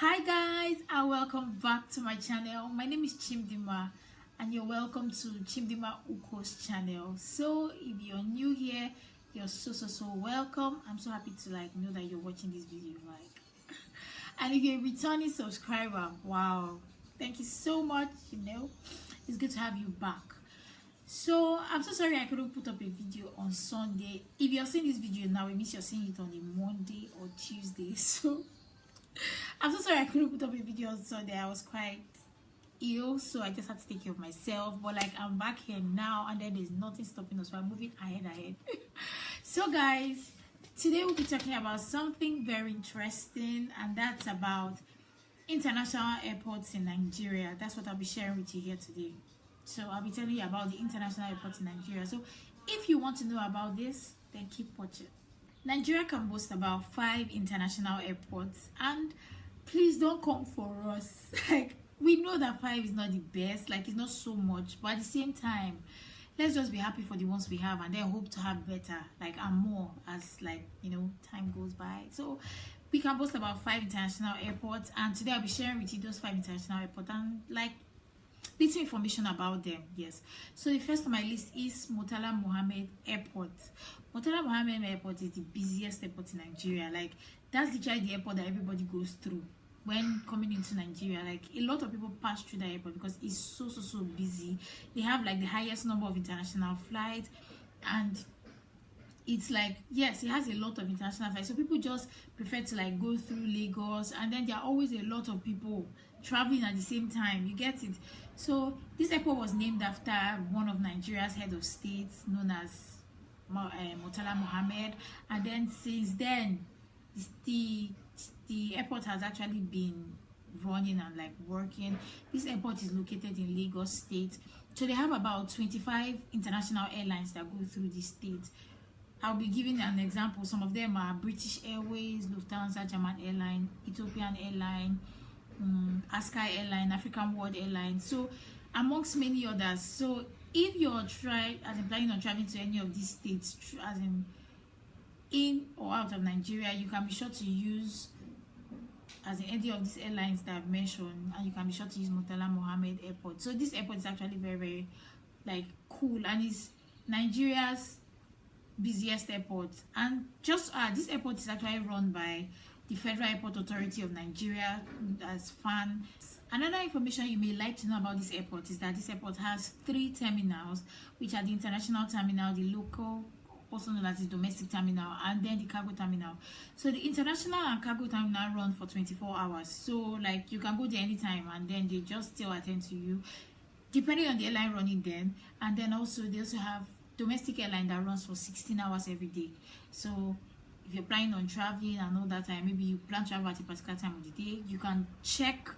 Hi guys, and welcome back to my channel. My name is Chimdinma and you're welcome to Chimdinma Uko's channel. So if you're new here, you're so welcome. I'm so happy to know that you're watching this video and if you're a returning subscriber, wow, thank you so much. It's good to have you back. So I'm so sorry I couldn't put up a video on Sunday. If you're seeing this video now, it means you're seeing it on a Monday or Tuesday. So I'm so sorry I couldn't put up a video on Sunday. I was quite ill, so I just had to take care of myself. But I'm back here now, and then there's nothing stopping us. So I'm moving ahead. So guys, today we'll be talking about something very interesting, and that's about international airports in Nigeria. That's what I'll be sharing with you here today. So I'll be telling you about the international airports in Nigeria. So if you want to know about this, then keep watching. Nigeria can boast about 5 international airports, and please don't come for us. We know that 5 is not the best, it's not so much, but at the same time, let's just be happy for the ones we have and then hope to have better, and more as time goes by. So we can boast about 5 international airports, and today I'll be sharing with you those 5 international airports and little information about them. Yes, so the first on my list is MURTALAMOHAMMED Airport. MURTALAMOHAMMED Airport is the busiest airport in Nigeria. That's literally the airport that everybody goes through when coming into Nigeria. A lot of people pass through the airport because it's so busy. They have the highest number of international flights, and it's yes, it has a lot of international flights, so people just prefer to go through Lagos, and then there are always a lot of people traveling at the same time. You get it? So this airport was named after one of Nigeria's head of states, known as Murtala Mohammed, and then since then the airport has actually been running and working. This airport is located in Lagos State, so they have about 25 international airlines that go through this state. I'll be giving an example. Some of them are British Airways, Lufthansa, German Airline, Ethiopian Airline, ASKA Airline, African World Airline, so amongst many others. So if you're planning on traveling to any of these states, in or out of Nigeria, you can be sure to use any of these airlines that I've mentioned, and you can be sure to use MURTALAMOHAMMED Airport. So this airport is actually very cool, and it's Nigeria's busiest airport. And just this airport is actually run by the Federal Airport Authority of Nigeria as FAN. Another information you may like to know about this airport is that this airport has 3 terminals, which are the international terminal, the local, also known as the domestic terminal, and then the cargo terminal. So the international and cargo terminal run for 24 hours. So you can go there anytime, and then they just still attend to you, depending on the airline running then. And then they also have domestic airline that runs for 16 hours every day. So if you're planning on traveling and all that time, maybe you plan to travel at a particular time of the day, you can check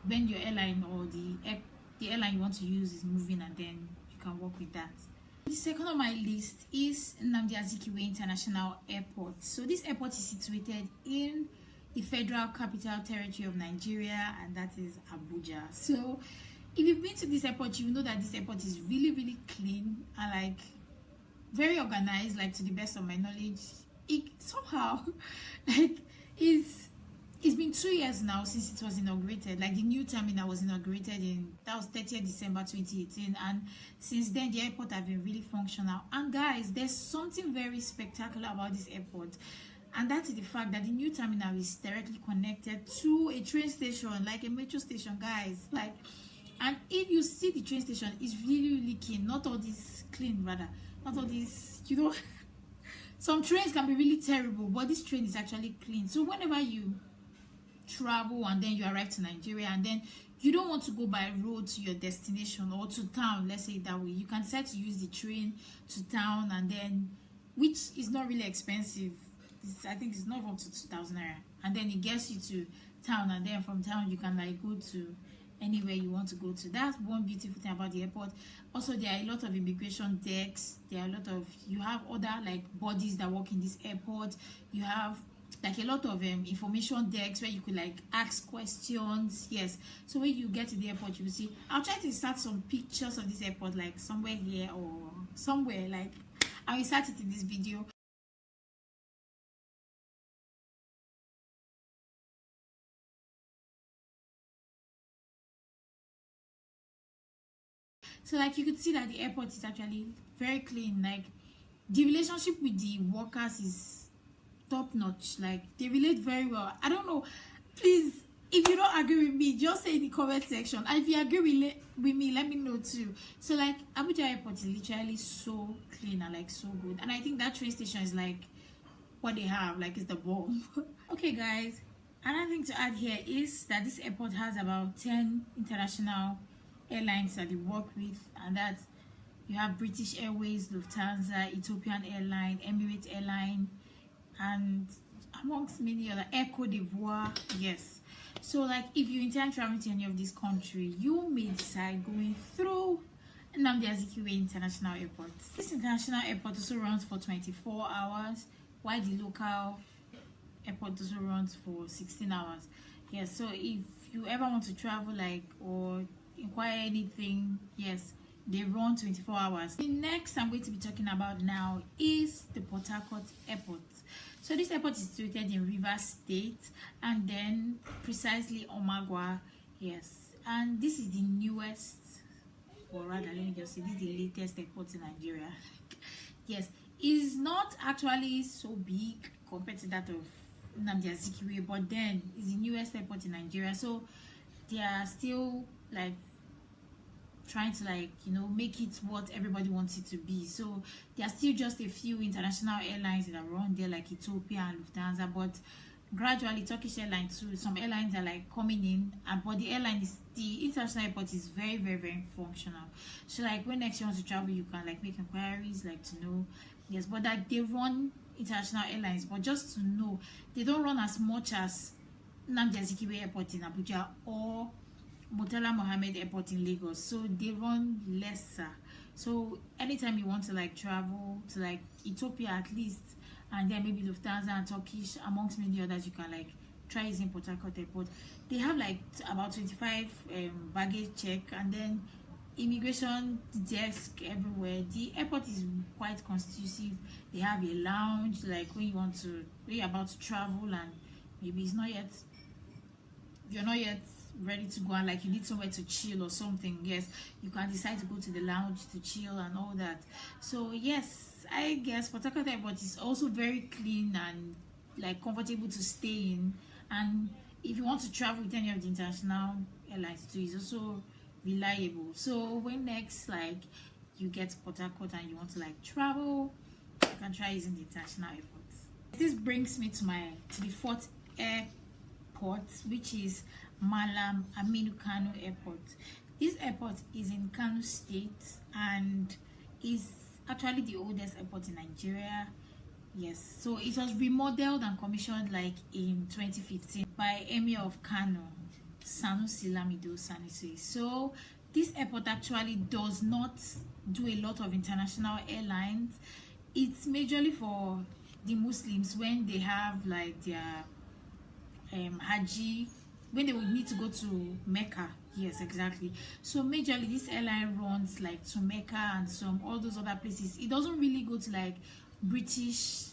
when your airline or the airline you want to use is moving, and then you can work with that. The second on my list is NNAMDI AZIKIWEINTERNATIONal Airport. So this airport is situated in the Federal Capital Territory of Nigeria, and that is Abuja. So if you've been to this airport, you know that this airport is really clean and very organized. To the best of my knowledge, it somehow it's been 2 years now since it was inaugurated. The new terminal was inaugurated that was 30th December 2018, and since then the airport has been really functional. And guys, there's something very spectacular about this airport, and that is the fact that the new terminal is directly connected to a train station, a metro station, guys. And if you see the train station, it's really clean. Not all this some trains can be really terrible, but this train is actually clean. So whenever you travel and then you arrive to Nigeria, and then you don't want to go by road to your destination or to town, let's say it that way, you can decide to use the train to town, and then which is not really expensive. I think it's not up to 2,000 naira, and then it gets you to town, and then from town you can go to anywhere you want to go to. That's one beautiful thing about the airport. Also, there are a lot of immigration decks. You have other bodies that work in this airport. You have a lot of information decks where you could ask questions. Yes, so when you get to the airport, you will see. I'll try to insert some pictures of this airport somewhere here or somewhere. I'll insert it in this video. So like you could see that the airport is actually very clean. Like the relationship with the workers is top notch. Like they relate very well. I don't know, please, if you don't agree with me, just say in the comment section, and if you agree with me, let me know too. So like Abuja airport is literally so clean and like so good, and I think that train station is like what they have, like it's the bomb. Okay guys, another thing to add here is that this airport has about 10 international airlines that they work with, and that you have British Airways, Lufthansa, Ethiopian Airline, Emirates Airline, and amongst many other, Air Cote d'Ivoire. Yes, so like if you intend traveling to any of these countries, you may decide going through NNAMDI Azikiwe International Airport. This international airport also runs for 24 hours, while the local airport also runs for 16 hours. Yes, so if you ever want to travel like or inquire anything, yes, they run 24 hours. The next I'm going to be talking about now is the Port Harcourt airport. So this airport is situated in Rivers State, and then precisely Omagwa. Yes, and this is the newest, or rather let me just say this is the latest airport in Nigeria. Yes, it's not actually so big compared to that of NNAMDI Azikiwe, but then it's the newest airport in Nigeria, so they are still like trying to like, you know, make it what everybody wants it to be. So there are still just a few international airlines that are run there, like Ethiopia and Lufthansa, but gradually Turkish Airlines too, some airlines are like coming in, and but the international airport is very, very, very functional. So like when next you want to travel, you can like make inquiries, like to know. Yes, but that they run international airlines, but just to know, they don't run as much as NNAMDI Azikiwe Airport in Abuja or MURTALAMOHAMMED Airport in Lagos. So they run lesser. So anytime you want to like travel to like Ethiopia at least, and then maybe Lufthansa and Turkish amongst many others, you can like try using Port Harcourt Airport. They have like about 25 baggage check, and then immigration desk everywhere. The airport is quite conducive. They have a lounge, like when you're about to travel and maybe you're not yet ready to go, and like you need somewhere to chill or something. Yes, you can decide to go to the lounge to chill and all that. So yes, I guess Port Harcourt Airport is also very clean and like comfortable to stay in, and if you want to travel with any of the international airlines too, it's also reliable. So when next like you get Port Harcourt and you want to like travel, you can try using the international airports. This brings me to the fourth airport, which is Malam Aminu Kano Airport. This airport is in Kano State and is actually the oldest airport in Nigeria. Yes, so it was remodeled and commissioned like in 2015 by Emir of Kano, Sanusi Lamido Sanusi. So this airport actually does not do a lot of international airlines. It's majorly for the Muslims when they have like their Haji, when they would need to go to Mecca. Yes, exactly. So majorly this airline runs like to Mecca and all those other places. It doesn't really go to like British,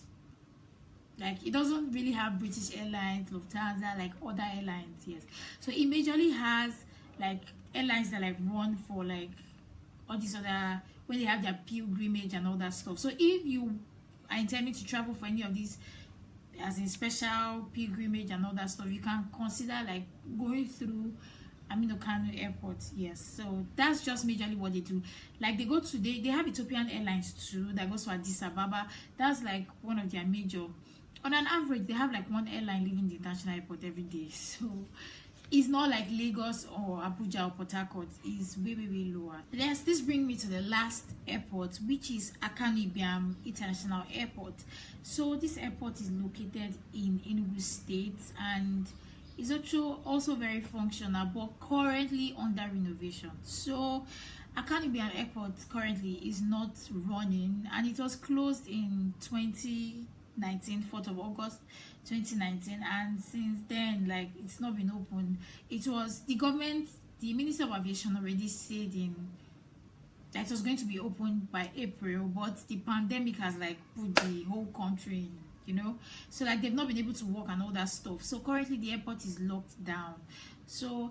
like it doesn't really have British Airlines, Lufthansa, like other airlines. Yes, so it majorly has like airlines that like run for like all these other, when they have their pilgrimage and all that stuff. So if you are intending to travel for any of these as in special pilgrimage and all that stuff, you can consider like going through AMINO Kano Airport. Yes, so that's just majorly what they do. Like they have Ethiopian Airlines too that goes to Addis Ababa. That's like one of their major. On an average, they have like one airline leaving the international airport every day. So it's not like Lagos or Abuja or Port Harcourt. It's way, way, way lower. Yes, this brings me to the last airport, which is AKANUIBIAMINTERNATIONAL International Airport. So this airport is located in Enugu State and is also very functional, but currently under renovation. So AKANUIBIAM Airport currently is not running, and it was closed in 2019, 4th of August 2019, and since then like it's not been open. It was the Minister of Aviation already said that it was going to be opened by April, but the pandemic has like put the whole country in, you know, so like they've not been able to work and all that stuff. So currently the airport is locked down. So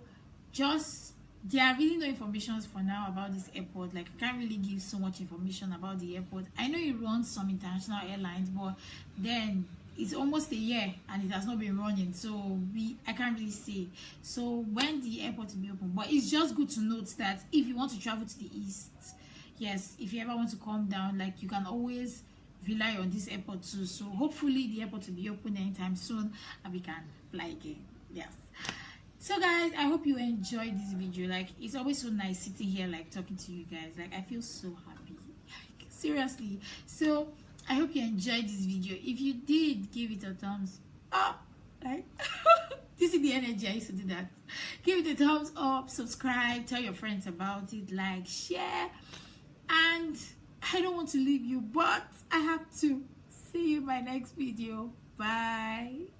just there are really no information for now about this airport. Like, I can't really give so much information about the airport. I know it runs some international airlines, but then it's almost a year and it has not been running, so I can't really say. So when the airport will be open, but it's just good to note that if you want to travel to the east, yes, if you ever want to come down, like, you can always rely on this airport too. So hopefully the airport will be open anytime soon and we can fly again. Yes. So guys, I hope you enjoyed this video. Like, it's always so nice sitting here, like, talking to you guys. Like, I feel so happy, like, seriously. So I hope you enjoyed this video. If you did, give it a thumbs up. Like, this is the energy I used to do that. Give it a thumbs up, subscribe, tell your friends about it, like, share. And I don't want to leave you, but I have to. See you in my next video. Bye.